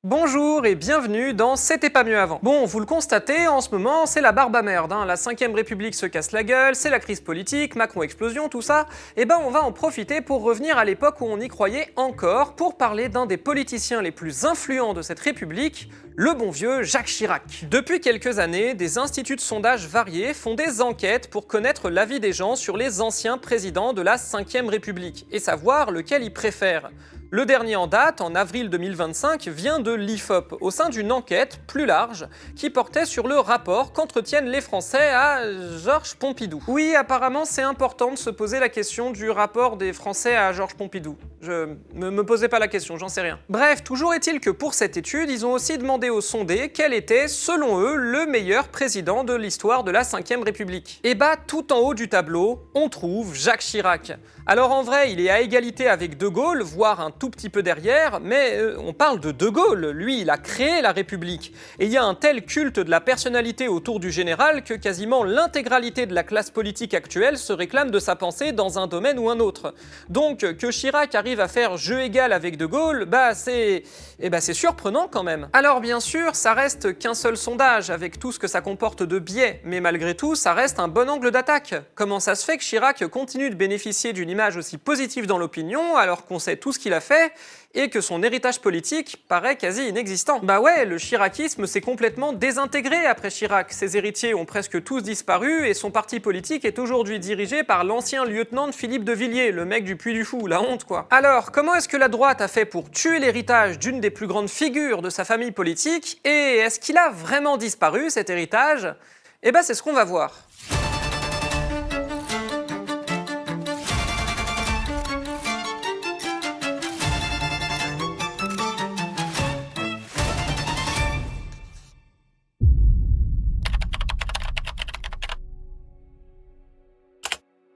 Bonjour et bienvenue dans C'était pas mieux avant. Bon, vous le constatez, en ce moment, c'est la barbe à merde, hein. La 5ème République se casse la gueule, c'est la crise politique, Macron explosion, tout ça. Et ben on va en profiter pour revenir à l'époque où on y croyait encore, pour parler d'un des politiciens les plus influents de cette République, le bon vieux Jacques Chirac. Depuis quelques années, des instituts de sondage variés font des enquêtes pour connaître l'avis des gens sur les anciens présidents de la 5ème République, et savoir lequel ils préfèrent. Le dernier en date, en avril 2025, vient de l'IFOP, au sein d'une enquête plus large qui portait sur le rapport qu'entretiennent les Français à Georges Pompidou. Oui, apparemment, c'est important de se poser la question du rapport des Français à Georges Pompidou. Me posez pas la question, j'en sais rien. Bref, toujours est-il que pour cette étude, ils ont aussi demandé aux sondés quel était, selon eux, le meilleur président de l'histoire de la 5ème République. Et bah, tout en haut du tableau, on trouve Jacques Chirac. Alors en vrai, il est à égalité avec De Gaulle, voire un tout petit peu derrière, mais on parle de Gaulle, lui il a créé la République. Et il y a un tel culte de la personnalité autour du général que quasiment l'intégralité de la classe politique actuelle se réclame de sa pensée dans un domaine ou un autre. Donc que Chirac arrive à faire jeu égal avec De Gaulle, c'est surprenant quand même. Alors bien sûr, ça reste qu'un seul sondage, avec tout ce que ça comporte de biais, mais malgré tout, ça reste un bon angle d'attaque. Comment ça se fait que Chirac continue de bénéficier d'une image aussi positive dans l'opinion, alors qu'on sait tout ce qu'il a fait, et que son héritage politique paraît quasi inexistant? Bah ouais, le chiracisme s'est complètement désintégré après Chirac. Ses héritiers ont presque tous disparu, et son parti politique est aujourd'hui dirigé par l'ancien lieutenant de Philippe de Villiers, le mec du Puy du Fou, la honte quoi. Alors, comment est-ce que la droite a fait pour tuer l'héritage d'une des plus grandes figures de sa famille politique, et est-ce qu'il a vraiment disparu, cet héritage? Eh ben c'est ce qu'on va voir.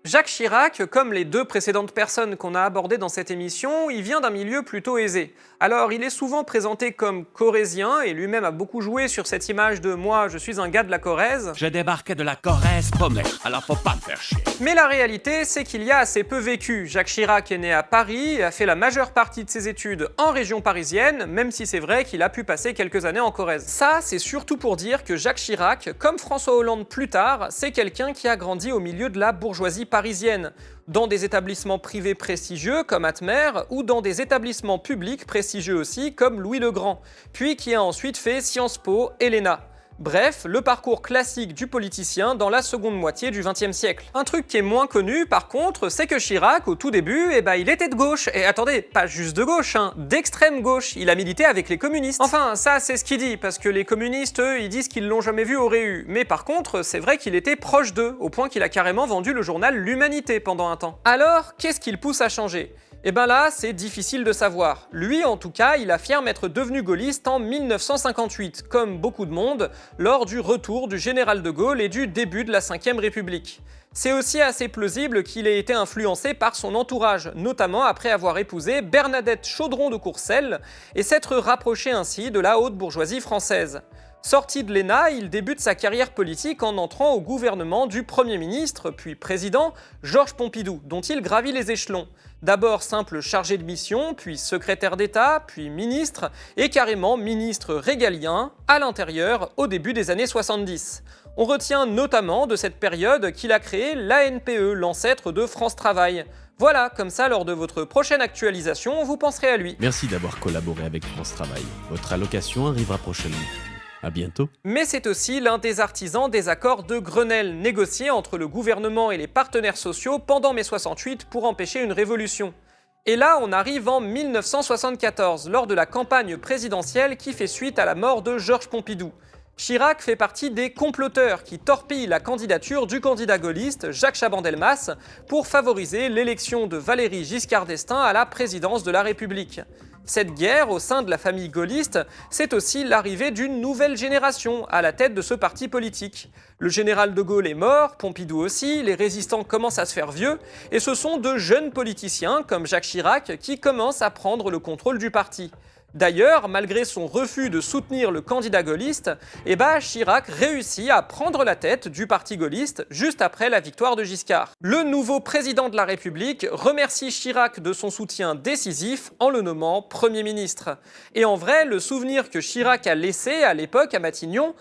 Jacques Chirac, comme les deux précédentes personnes qu'on a abordées dans cette émission, il vient d'un milieu plutôt aisé. Alors, il est souvent présenté comme corrézien, et lui-même a beaucoup joué sur cette image de « moi, je suis un gars de la Corrèze ». Je débarquais de la Corrèze paumé, alors faut pas me faire chier. Mais la réalité, c'est qu'il y a assez peu vécu. Jacques Chirac est né à Paris et a fait la majeure partie de ses études en région parisienne, même si c'est vrai qu'il a pu passer quelques années en Corrèze. Ça, c'est surtout pour dire que Jacques Chirac, comme François Hollande plus tard, c'est quelqu'un qui a grandi au milieu de la bourgeoisie parisienne, dans des établissements privés prestigieux comme Atmer ou dans des établissements publics prestigieux aussi comme Louis le Grand, puis qui a ensuite fait Sciences Po et l'ENA. Bref, le parcours classique du politicien dans la seconde moitié du XXe siècle. Un truc qui est moins connu, par contre, c'est que Chirac, au tout début, il était de gauche. Et attendez, pas juste de gauche, d'extrême gauche. Il a milité avec les communistes. Enfin, ça, c'est ce qu'il dit, parce que les communistes, eux, ils disent qu'ils l'ont jamais vu au Réu. Mais par contre, c'est vrai qu'il était proche d'eux, au point qu'il a carrément vendu le journal L'Humanité pendant un temps. Alors, qu'est-ce qui le pousse à changer ? Eh ben là, c'est difficile de savoir. Lui, en tout cas, il affirme être devenu gaulliste en 1958, comme beaucoup de monde, lors du retour du général de Gaulle et du début de la 5ème République. C'est aussi assez plausible qu'il ait été influencé par son entourage, notamment après avoir épousé Bernadette Chaudron de Courcelles et s'être rapproché ainsi de la haute bourgeoisie française. Sorti de l'ENA, il débute sa carrière politique en entrant au gouvernement du Premier ministre, puis président, Georges Pompidou, dont il gravit les échelons. D'abord simple chargé de mission, puis secrétaire d'État, puis ministre, et carrément ministre régalien, à l'intérieur, au début des années 70. On retient notamment de cette période qu'il a créé l'ANPE, l'ancêtre de France Travail. Voilà, comme ça, lors de votre prochaine actualisation, vous penserez à lui. Merci d'avoir collaboré avec France Travail. Votre allocation arrivera prochainement. À bientôt. Mais c'est aussi l'un des artisans des accords de Grenelle, négociés entre le gouvernement et les partenaires sociaux pendant mai 68 pour empêcher une révolution. Et là, on arrive en 1974, lors de la campagne présidentielle qui fait suite à la mort de Georges Pompidou. Chirac fait partie des comploteurs qui torpillent la candidature du candidat gaulliste Jacques Chaban-Delmas pour favoriser l'élection de Valéry Giscard d'Estaing à la présidence de la République. Cette guerre au sein de la famille gaulliste, c'est aussi l'arrivée d'une nouvelle génération à la tête de ce parti politique. Le général de Gaulle est mort, Pompidou aussi, les résistants commencent à se faire vieux, et ce sont de jeunes politiciens comme Jacques Chirac qui commencent à prendre le contrôle du parti. D'ailleurs, malgré son refus de soutenir le candidat gaulliste, Chirac réussit à prendre la tête du parti gaulliste juste après la victoire de Giscard. Le nouveau président de la République remercie Chirac de son soutien décisif en le nommant Premier ministre. Et en vrai, le souvenir que Chirac a laissé à l'époque à Matignon,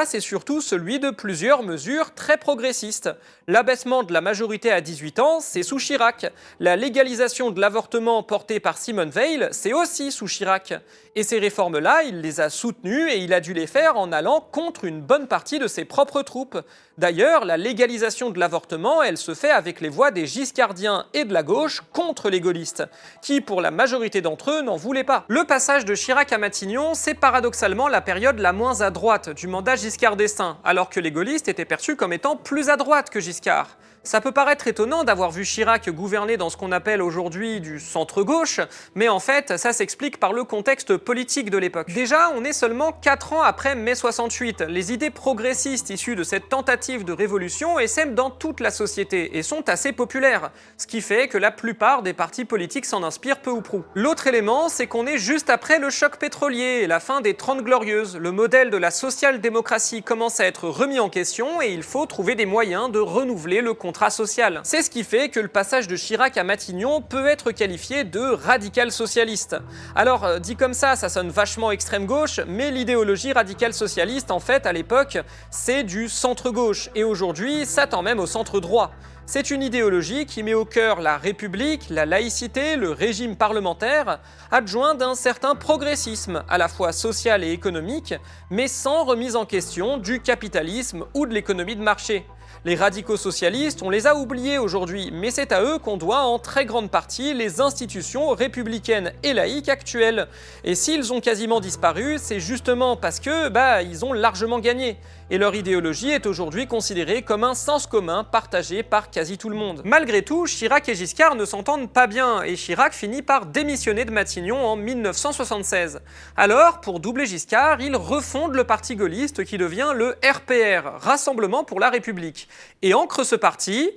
c'est surtout celui de plusieurs mesures très progressistes. L'abaissement de la majorité à 18 ans, c'est sous Chirac. La légalisation de l'avortement portée par Simone Veil, c'est aussi sous Chirac. Et ces réformes-là, il les a soutenues et il a dû les faire en allant contre une bonne partie de ses propres troupes. D'ailleurs, la légalisation de l'avortement, elle se fait avec les voix des giscardiens et de la gauche contre les gaullistes, qui, pour la majorité d'entre eux, n'en voulaient pas. Le passage de Chirac à Matignon, c'est paradoxalement la période la moins à droite du mandat Giscard d'Estaing, alors que les gaullistes étaient perçus comme étant plus à droite que Giscard. Ça peut paraître étonnant d'avoir vu Chirac gouverner dans ce qu'on appelle aujourd'hui du centre-gauche, mais en fait, ça s'explique par le contexte politique de l'époque. Déjà, on est seulement 4 ans après mai 68. Les idées progressistes issues de cette tentative de révolution essaiment dans toute la société et sont assez populaires, ce qui fait que la plupart des partis politiques s'en inspirent peu ou prou. L'autre élément, c'est qu'on est juste après le choc pétrolier et la fin des 30 Glorieuses. Le modèle de la social-démocratie commence à être remis en question et il faut trouver des moyens de renouveler le contrat social. C'est ce qui fait que le passage de Chirac à Matignon peut être qualifié de radical socialiste. Alors, dit comme ça sonne vachement extrême gauche, mais l'idéologie radicale socialiste, en fait, à l'époque, c'est du centre-gauche, et aujourd'hui, ça tend même au centre-droit. C'est une idéologie qui met au cœur la République, la laïcité, le régime parlementaire, adjoint d'un certain progressisme, à la fois social et économique, mais sans remise en question du capitalisme ou de l'économie de marché. Les radicaux socialistes, on les a oubliés aujourd'hui, mais c'est à eux qu'on doit en très grande partie les institutions républicaines et laïques actuelles. Et s'ils ont quasiment disparu, c'est justement parce que, ils ont largement gagné. Et leur idéologie est aujourd'hui considérée comme un sens commun partagé par quasi tout le monde. Malgré tout, Chirac et Giscard ne s'entendent pas bien, et Chirac finit par démissionner de Matignon en 1976. Alors, pour doubler Giscard, il refonde le parti gaulliste qui devient le RPR, Rassemblement pour la République, et ancre ce parti,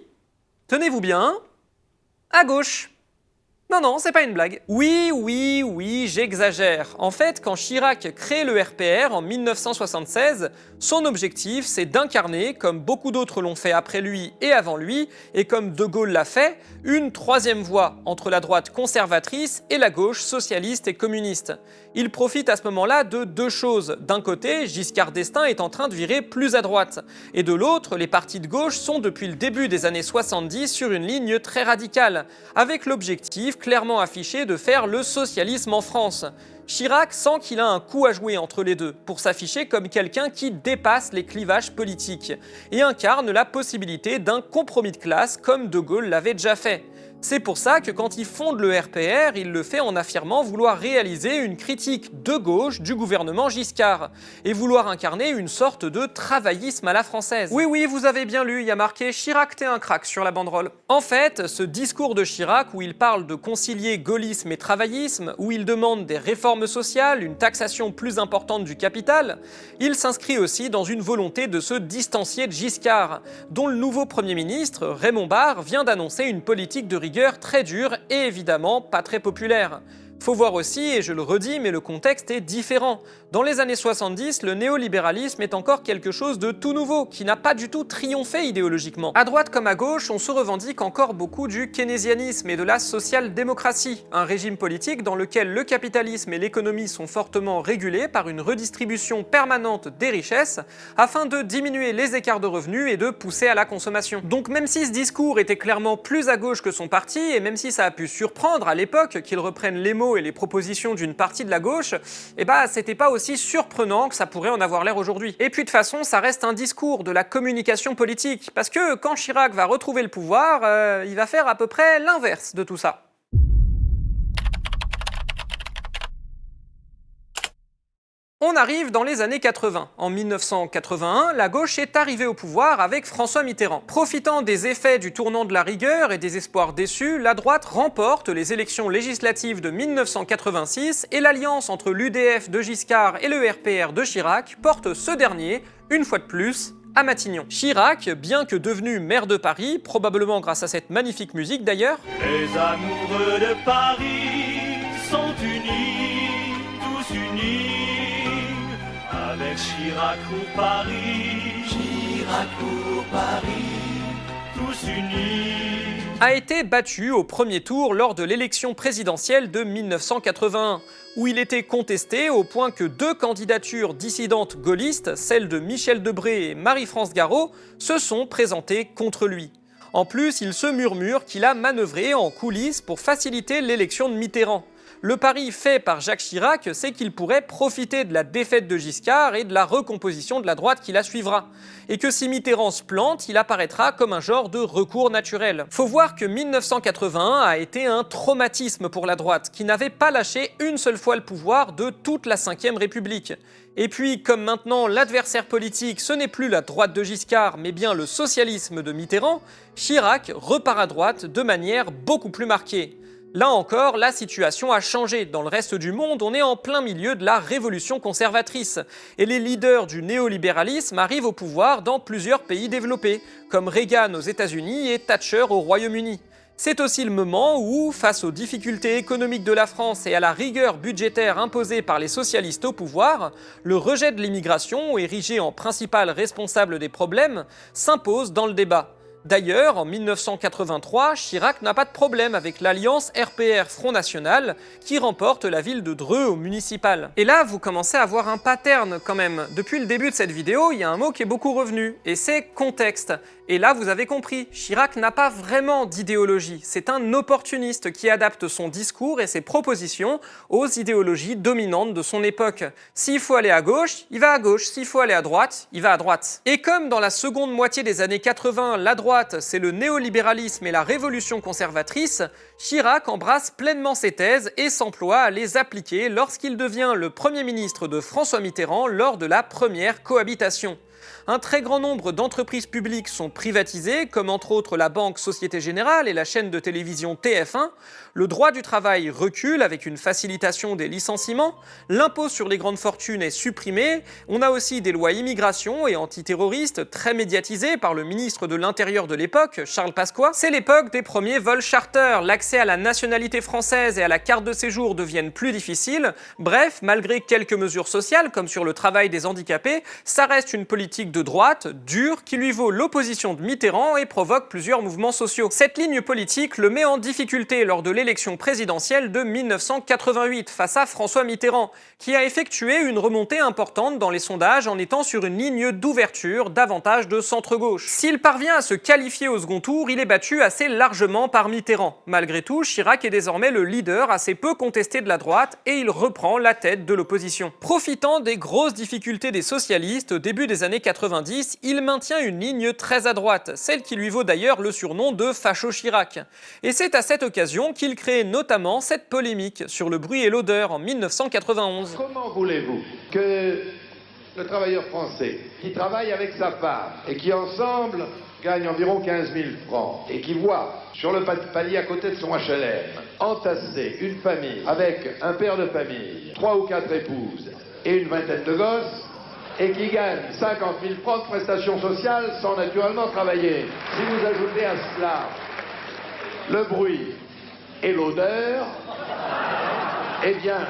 tenez-vous bien, à gauche. Non, c'est pas une blague. Oui, j'exagère. En fait, quand Chirac crée le RPR en 1976, son objectif, c'est d'incarner, comme beaucoup d'autres l'ont fait après lui et avant lui, et comme De Gaulle l'a fait, une troisième voie entre la droite conservatrice et la gauche socialiste et communiste. Il profite à ce moment-là de deux choses. D'un côté, Giscard d'Estaing est en train de virer plus à droite. Et de l'autre, les partis de gauche sont depuis le début des années 70 sur une ligne très radicale, avec l'objectif clairement affiché de faire le socialisme en France. Chirac sent qu'il a un coup à jouer entre les deux pour s'afficher comme quelqu'un qui dépasse les clivages politiques et incarne la possibilité d'un compromis de classe comme De Gaulle l'avait déjà fait. C'est pour ça que quand il fonde le RPR, il le fait en affirmant vouloir réaliser une critique de gauche du gouvernement Giscard et vouloir incarner une sorte de travaillisme à la française. Oui, vous avez bien lu, il y a marqué « Chirac, t'es un crack » sur la banderole. En fait, ce discours de Chirac où il parle de concilier gaullisme et travaillisme, où il demande des réformes sociales, une taxation plus importante du capital, il s'inscrit aussi dans une volonté de se distancier de Giscard, dont le nouveau Premier ministre, Raymond Barre, vient d'annoncer une politique de rigueur très dure et évidemment pas très populaire. Faut voir aussi, et je le redis, mais le contexte est différent. Dans les années 70, le néolibéralisme est encore quelque chose de tout nouveau, qui n'a pas du tout triomphé idéologiquement. À droite comme à gauche, on se revendique encore beaucoup du keynésianisme et de la social-démocratie, un régime politique dans lequel le capitalisme et l'économie sont fortement régulés par une redistribution permanente des richesses, afin de diminuer les écarts de revenus et de pousser à la consommation. Donc même si ce discours était clairement plus à gauche que son parti, et même si ça a pu surprendre à l'époque qu'il reprenne les mots et les propositions d'une partie de la gauche, c'était pas aussi surprenant que ça pourrait en avoir l'air aujourd'hui. Et puis de toute façon, ça reste un discours de la communication politique, parce que quand Chirac va retrouver le pouvoir, il va faire à peu près l'inverse de tout ça. On arrive dans les années 80. En 1981, la gauche est arrivée au pouvoir avec François Mitterrand. Profitant des effets du tournant de la rigueur et des espoirs déçus, la droite remporte les élections législatives de 1986 et l'alliance entre l'UDF de Giscard et le RPR de Chirac porte ce dernier, une fois de plus, à Matignon. Chirac, bien que devenu maire de Paris, probablement grâce à cette magnifique musique d'ailleurs, les amoureux de Paris sont unis. tous unis, avec Chirac pour Paris, Chirac pour Paris, tous unis. A été battu au premier tour lors de l'élection présidentielle de 1981, où il était contesté au point que 2 candidatures dissidentes gaullistes, celles de Michel Debré et Marie-France Garot, se sont présentées contre lui. En plus, il se murmure qu'il a manœuvré en coulisses pour faciliter l'élection de Mitterrand. Le pari fait par Jacques Chirac, c'est qu'il pourrait profiter de la défaite de Giscard et de la recomposition de la droite qui la suivra. Et que si Mitterrand se plante, il apparaîtra comme un genre de recours naturel. Faut voir que 1981 a été un traumatisme pour la droite, qui n'avait pas lâché une seule fois le pouvoir de toute la Ve République. Et puis, comme maintenant l'adversaire politique, ce n'est plus la droite de Giscard, mais bien le socialisme de Mitterrand, Chirac repart à droite de manière beaucoup plus marquée. Là encore, la situation a changé. Dans le reste du monde, on est en plein milieu de la révolution conservatrice. Et les leaders du néolibéralisme arrivent au pouvoir dans plusieurs pays développés, comme Reagan aux États-Unis et Thatcher au Royaume-Uni. C'est aussi le moment où, face aux difficultés économiques de la France et à la rigueur budgétaire imposée par les socialistes au pouvoir, le rejet de l'immigration, érigé en principal responsable des problèmes, s'impose dans le débat. D'ailleurs, en 1983, Chirac n'a pas de problème avec l'alliance RPR-Front National qui remporte la ville de Dreux au municipal. Et là, vous commencez à voir un pattern quand même. Depuis le début de cette vidéo, il y a un mot qui est beaucoup revenu, et c'est contexte. Et là, vous avez compris, Chirac n'a pas vraiment d'idéologie. C'est un opportuniste qui adapte son discours et ses propositions aux idéologies dominantes de son époque. S'il faut aller à gauche, il va à gauche. S'il faut aller à droite, il va à droite. Et comme dans la seconde moitié des années 80, la droite, c'est le néolibéralisme et la révolution conservatrice, Chirac embrasse pleinement ses thèses et s'emploie à les appliquer lorsqu'il devient le Premier ministre de François Mitterrand lors de la première cohabitation. Un très grand nombre d'entreprises publiques sont privatisées, comme entre autres la Banque Société Générale et la chaîne de télévision TF1. Le droit du travail recule avec une facilitation des licenciements. L'impôt sur les grandes fortunes est supprimé. On a aussi des lois immigration et antiterroristes très médiatisées par le ministre de l'Intérieur de l'époque, Charles Pasqua. C'est l'époque des premiers vols charter. L'accès à la nationalité française et à la carte de séjour deviennent plus difficiles. Bref, malgré quelques mesures sociales, comme sur le travail des handicapés, ça reste une politique de droite, dure, qui lui vaut l'opposition de Mitterrand et provoque plusieurs mouvements sociaux. Cette ligne politique le met en difficulté lors de l'élection présidentielle de 1988 face à François Mitterrand, qui a effectué une remontée importante dans les sondages en étant sur une ligne d'ouverture davantage de centre-gauche. S'il parvient à se qualifier au second tour, il est battu assez largement par Mitterrand. Malgré tout, Chirac est désormais le leader assez peu contesté de la droite et il reprend la tête de l'opposition. Profitant des grosses difficultés des socialistes au début des années 90, il maintient une ligne très à droite, celle qui lui vaut d'ailleurs le surnom de Facho Chirac. Et c'est à cette occasion qu'il crée notamment cette polémique sur le bruit et l'odeur en 1991. Comment voulez-vous que le travailleur français qui travaille avec sa femme et qui ensemble gagne environ 15 000 francs et qui voit sur le palier à côté de son HLM entasser une famille avec un père de famille, 3 ou 4 épouses et une vingtaine de gosses, et qui gagne 50 000 francs de prestations sociales sans naturellement travailler. Si vous ajoutez à cela le bruit et l'odeur, eh bien,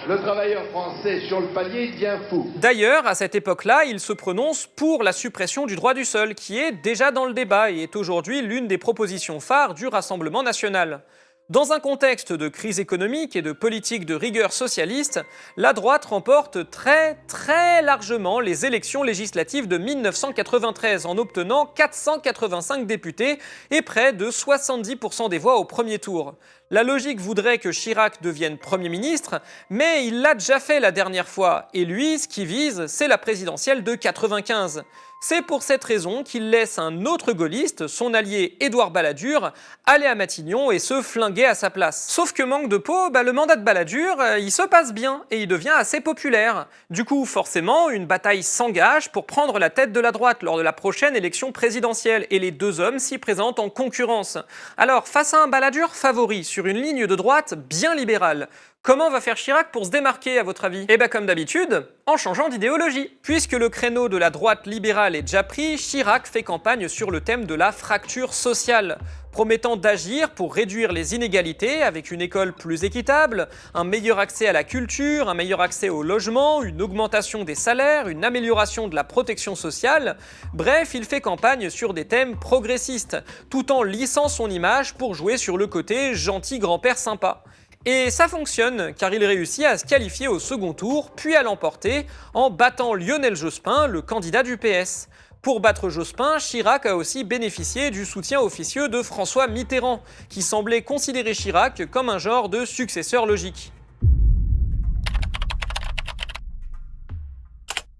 le travailleur français sur le palier devient fou. D'ailleurs, à cette époque-là, il se prononce pour la suppression du droit du sol, qui est déjà dans le débat et est aujourd'hui l'une des propositions phares du Rassemblement national. Dans un contexte de crise économique et de politique de rigueur socialiste, la droite remporte très largement les élections législatives de 1993 en obtenant 485 députés et près de 70% des voix au premier tour. La logique voudrait que Chirac devienne Premier ministre, mais il l'a déjà fait la dernière fois, et lui, ce qu'il vise, c'est la présidentielle de 95. C'est pour cette raison qu'il laisse un autre gaulliste, son allié Édouard Balladur, aller à Matignon et se flinguer à sa place. Sauf que manque de peau, le mandat de Balladur, il se passe bien et il devient assez populaire. Du coup, forcément, une bataille s'engage pour prendre la tête de la droite lors de la prochaine élection présidentielle et les deux hommes s'y présentent en concurrence. Alors, face à un Balladur favori sur une ligne de droite bien libérale, comment va faire Chirac pour se démarquer à votre avis? Eh bien comme d'habitude, en changeant d'idéologie. Puisque le créneau de la droite libérale est déjà pris, Chirac fait campagne sur le thème de la fracture sociale. promettant d'agir pour réduire les inégalités avec une école plus équitable, un meilleur accès à la culture, un meilleur accès au logement, une augmentation des salaires, une amélioration de la protection sociale. Bref, il fait campagne sur des thèmes progressistes, tout en lissant son image pour jouer sur le côté gentil grand-père sympa. Et ça fonctionne, car il réussit à se qualifier au second tour, puis à l'emporter en battant Lionel Jospin, le candidat du PS. Pour battre Jospin, Chirac a aussi bénéficié du soutien officieux de François Mitterrand, qui semblait considérer Chirac comme un genre de successeur logique.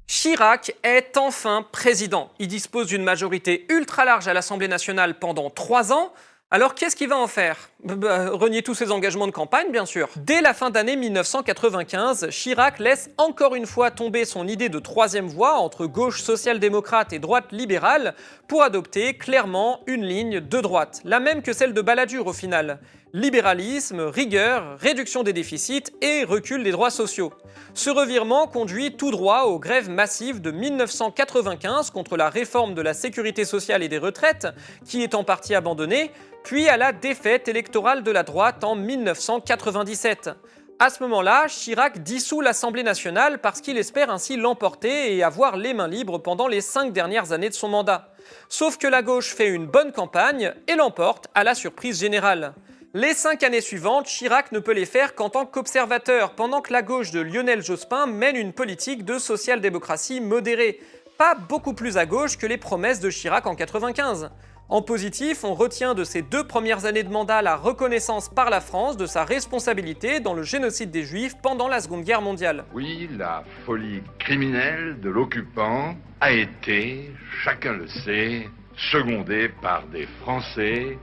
Chirac est enfin président. Il dispose d'une majorité ultra large à l'Assemblée nationale pendant 3 ans. Alors qu'est-ce qu'il va en faire ? Renier tous ses engagements de campagne, bien sûr. Dès la fin d'année 1995, Chirac laisse encore une fois tomber son idée de troisième voie entre gauche social-démocrate et droite libérale pour adopter clairement une ligne de droite, la même que celle de Balladur au final. Libéralisme, rigueur, réduction des déficits et recul des droits sociaux. Ce revirement conduit tout droit aux grèves massives de 1995 contre la réforme de la sécurité sociale et des retraites, qui est en partie abandonnée, puis à la défaite électorale de la droite en 1997. À ce moment-là, Chirac dissout l'Assemblée nationale parce qu'il espère ainsi l'emporter et avoir les mains libres pendant les 5 dernières années de son mandat. Sauf que la gauche fait une bonne campagne et l'emporte à la surprise générale. Les 5 années suivantes, Chirac ne peut les faire qu'en tant qu'observateur, pendant que la gauche de Lionel Jospin mène une politique de social-démocratie modérée, pas beaucoup plus à gauche que les promesses de Chirac en 1995. En positif, on retient de ses 2 premières années de mandat la reconnaissance par la France de sa responsabilité dans le génocide des Juifs pendant la Seconde Guerre mondiale. Oui, la folie criminelle de l'occupant a été, chacun le sait, secondée par des Français,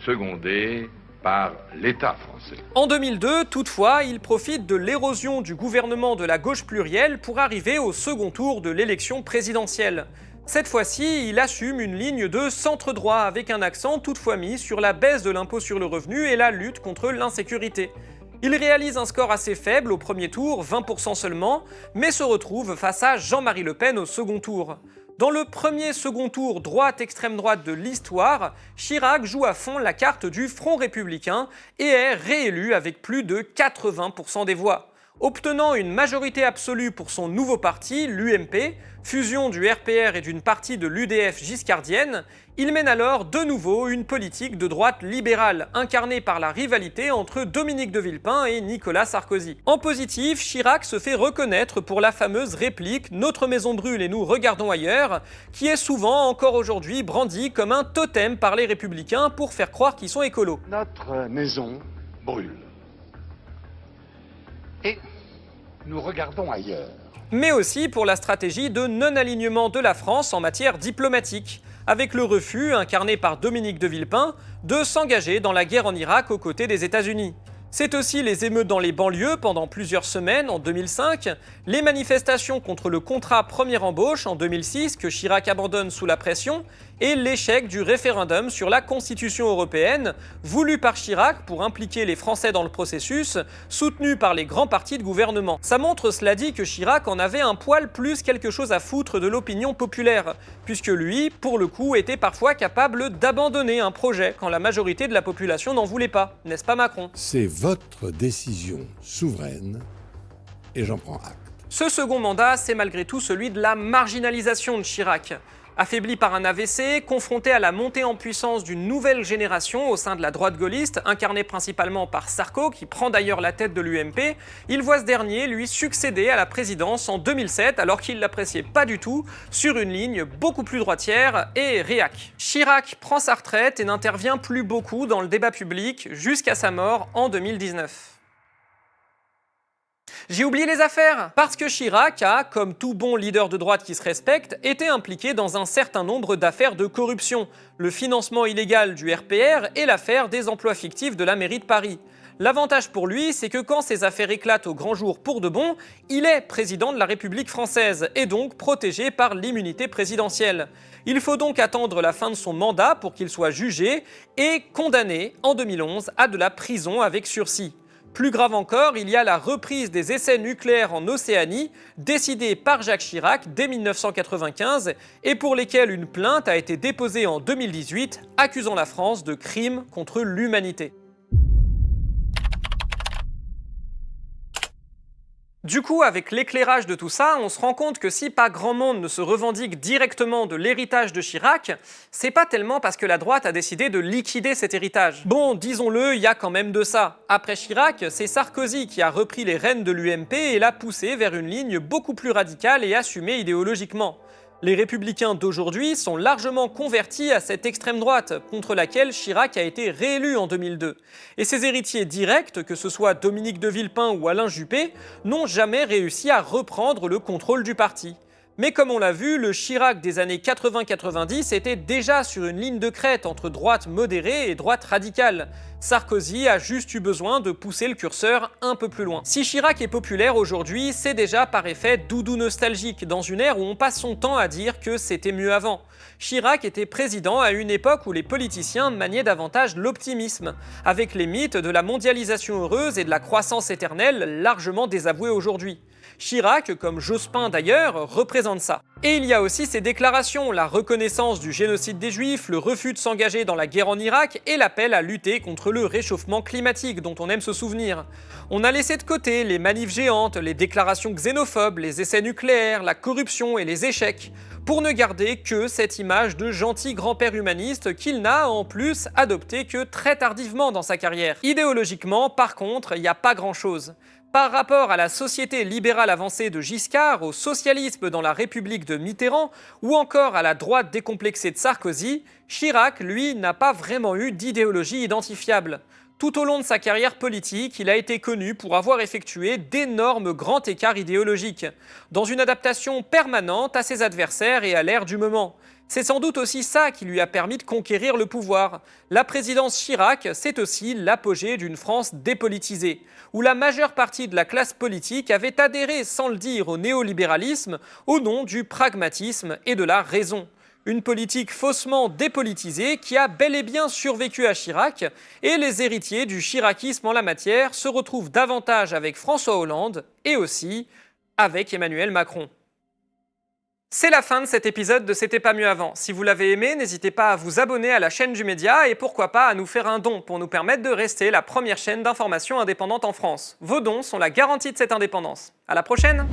secondée par l'État français. En 2002, toutefois, il profite de l'érosion du gouvernement de la gauche plurielle pour arriver au second tour de l'élection présidentielle. Cette fois-ci, il assume une ligne de centre-droit avec un accent toutefois mis sur la baisse de l'impôt sur le revenu et la lutte contre l'insécurité. Il réalise un score assez faible au premier tour, 20% seulement, mais se retrouve face à Jean-Marie Le Pen au second tour. Dans le premier second tour droite-extrême droite de l'histoire, Chirac joue à fond la carte du Front républicain et est réélu avec plus de 80% des voix. Obtenant une majorité absolue pour son nouveau parti, l'UMP, fusion du RPR et d'une partie de l'UDF giscardienne, il mène alors de nouveau une politique de droite libérale, incarnée par la rivalité entre Dominique de Villepin et Nicolas Sarkozy. En positif, Chirac se fait reconnaître pour la fameuse réplique « Notre maison brûle et nous regardons ailleurs », qui est souvent, encore aujourd'hui, brandie comme un totem par les républicains pour faire croire qu'ils sont écolos. Notre maison brûle. Et nous regardons ailleurs. Mais aussi pour la stratégie de non-alignement de la France en matière diplomatique, avec le refus, incarné par Dominique de Villepin, de s'engager dans la guerre en Irak aux côtés des États-Unis. C'est aussi les émeutes dans les banlieues pendant plusieurs semaines en 2005, les manifestations contre le contrat première embauche en 2006 que Chirac abandonne sous la pression, et l'échec du référendum sur la Constitution européenne, voulu par Chirac pour impliquer les Français dans le processus, soutenu par les grands partis de gouvernement. Ça montre, cela dit, que Chirac en avait un poil plus quelque chose à foutre de l'opinion populaire, puisque lui, pour le coup, était parfois capable d'abandonner un projet quand la majorité de la population n'en voulait pas, n'est-ce pas Macron ? C'est votre décision souveraine et j'en prends acte. Ce second mandat, c'est malgré tout celui de la marginalisation de Chirac. Affaibli par un AVC, confronté à la montée en puissance d'une nouvelle génération au sein de la droite gaulliste, incarnée principalement par Sarko, qui prend d'ailleurs la tête de l'UMP, il voit ce dernier lui succéder à la présidence en 2007 alors qu'il l'appréciait pas du tout, sur une ligne beaucoup plus droitière et réac. Chirac prend sa retraite et n'intervient plus beaucoup dans le débat public jusqu'à sa mort en 2019. J'ai oublié les affaires, parce que Chirac a, comme tout bon leader de droite qui se respecte, été impliqué dans un certain nombre d'affaires de corruption, le financement illégal du RPR et l'affaire des emplois fictifs de la mairie de Paris. L'avantage pour lui, c'est que quand ces affaires éclatent au grand jour pour de bon, il est président de la République française et donc protégé par l'immunité présidentielle. Il faut donc attendre la fin de son mandat pour qu'il soit jugé et condamné en 2011 à de la prison avec sursis. Plus grave encore, il y a la reprise des essais nucléaires en Océanie, décidée par Jacques Chirac dès 1995 et pour lesquels une plainte a été déposée en 2018, accusant la France de crimes contre l'humanité. Du coup, avec l'éclairage de tout ça, on se rend compte que si pas grand monde ne se revendique directement de l'héritage de Chirac, c'est pas tellement parce que la droite a décidé de liquider cet héritage. Bon, disons-le, il y a quand même de ça. Après Chirac, c'est Sarkozy qui a repris les rênes de l'UMP et l'a poussé vers une ligne beaucoup plus radicale et assumée idéologiquement. Les républicains d'aujourd'hui sont largement convertis à cette extrême droite, contre laquelle Chirac a été réélu en 2002. Et ses héritiers directs, que ce soit Dominique de Villepin ou Alain Juppé, n'ont jamais réussi à reprendre le contrôle du parti. Mais comme on l'a vu, le Chirac des années 80-90 était déjà sur une ligne de crête entre droite modérée et droite radicale. Sarkozy a juste eu besoin de pousser le curseur un peu plus loin. Si Chirac est populaire aujourd'hui, c'est déjà par effet doudou nostalgique, dans une ère où on passe son temps à dire que c'était mieux avant. Chirac était président à une époque où les politiciens maniaient davantage l'optimisme, avec les mythes de la mondialisation heureuse et de la croissance éternelle largement désavoués aujourd'hui. Chirac, comme Jospin d'ailleurs, représente ça. Et il y a aussi ses déclarations, la reconnaissance du génocide des Juifs, le refus de s'engager dans la guerre en Irak et l'appel à lutter contre le réchauffement climatique dont on aime se souvenir. On a laissé de côté les manifs géantes, les déclarations xénophobes, les essais nucléaires, la corruption et les échecs, pour ne garder que cette image de gentil grand-père humaniste qu'il n'a en plus adopté que très tardivement dans sa carrière. Idéologiquement, par contre, il n'y a pas grand-chose. Par rapport à la société libérale avancée de Giscard, au socialisme dans la République de Mitterrand ou encore à la droite décomplexée de Sarkozy, Chirac, lui, n'a pas vraiment eu d'idéologie identifiable. Tout au long de sa carrière politique, il a été connu pour avoir effectué d'énormes grands écarts idéologiques, dans une adaptation permanente à ses adversaires et à l'ère du moment. C'est sans doute aussi ça qui lui a permis de conquérir le pouvoir. La présidence Chirac, c'est aussi l'apogée d'une France dépolitisée, où la majeure partie de la classe politique avait adhéré sans le dire au néolibéralisme au nom du pragmatisme et de la raison. Une politique faussement dépolitisée qui a bel et bien survécu à Chirac, et les héritiers du chiracisme en la matière se retrouvent davantage avec François Hollande et aussi avec Emmanuel Macron. C'est la fin de cet épisode de C'était pas mieux avant. Si vous l'avez aimé, n'hésitez pas à vous abonner à la chaîne du média et pourquoi pas à nous faire un don pour nous permettre de rester la première chaîne d'information indépendante en France. Vos dons sont la garantie de cette indépendance. À la prochaine!